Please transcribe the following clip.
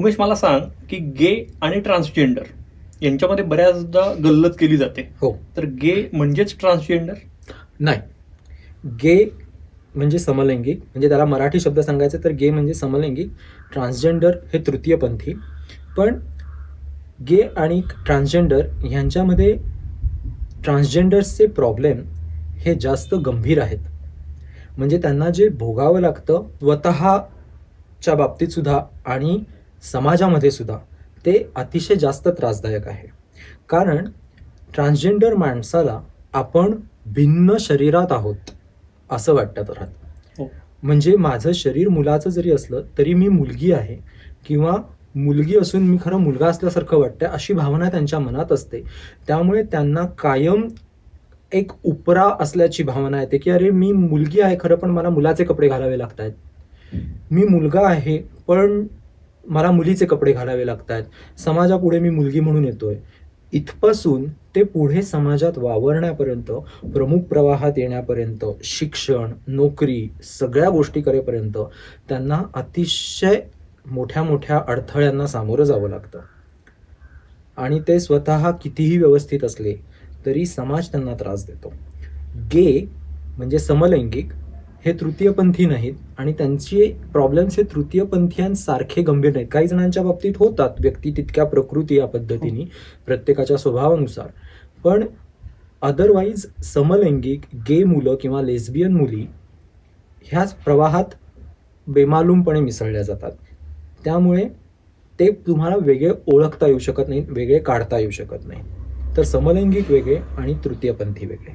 उमेश, मला सांग की गे आणि ट्रान्सजेंडर यांच्यामध्ये बऱ्याचदा गल्लत केली जाते. हो. तर गे म्हणजेच ट्रान्सजेंडर? नाही, गे म्हणजे समलैंगिक, म्हणजे त्याला मराठी शब्द सांगायचे तर गे म्हणजे समलैंगिक, ट्रान्सजेंडर हे तृतीयपंथी. पण गे आणि ट्रान्सजेंडर ह्यांच्यामध्ये ट्रान्सजेंडर्सचे प्रॉब्लेम हे जास्त गंभीर आहेत. म्हणजे त्यांना जे भोगावं लागतं स्वतःच्या बाबतीतसुद्धा आणि समाजामध्ये सुद्धा ते अतिशय जास्त त्रासदायक आहे. कारण ट्रान्सजेंडर माणसाला आपण भिन्न शरीरात आहोत असं वाटतं तर. हो. म्हणजे माझं शरीर मुलाचं जरी असलं तरी मी मुलगी आहे, किंवा मुलगी असून मी खरं मुलगा असल्यासारखं वाटतं, अशी भावना त्यांच्या मनात असते. त्यामुळे त्यांना कायम एक उपरा असल्याची भावना येते, की अरे मी मुलगी आहे खरं, पण मला मुलाचे कपडे घालावे लागत आहेत. मी मुलगा आहे पण मला मुलीचे कपडे घालावे लागत आहेत. समाजापुढे मी मुलगी म्हणून येतोय. इथपासून ते पुढे समाजात वावरण्यापर्यंत, प्रमुख प्रवाहात येण्यापर्यंत, शिक्षण, नोकरी सगळ्या गोष्टी करेपर्यंत त्यांना अतिशय मोठ्या मोठ्या अडथळ्यांना सामोरं जावं लागतं. आणि ते स्वतः कितीही व्यवस्थित असले तरी समाज त्यांना त्रास देतो. गे म्हणजे समलैंगिक हे तृतीयपंथी नाहीत आणि त्यांचे प्रॉब्लेम्स हे तृतीयपंथीयांसारखे गंभीर नाहीत. काही जणांच्या बाबतीत होतात, व्यक्ती तितक्या प्रकृती या पद्धतीने, प्रत्येकाच्या स्वभावानुसार. पण अदरवाईज समलैंगिक गे मुलं किंवा लेस्बियन मुली ह्याच प्रवाहात बेमालूमपणे मिसळल्या जातात. त्यामुळे ते तुम्हाला वेगळे ओळखता येऊ शकत नाहीत, वेगळे काढता येऊ शकत नाही. तर समलैंगिक वेगळे आणि तृतीयपंथी वेगळे.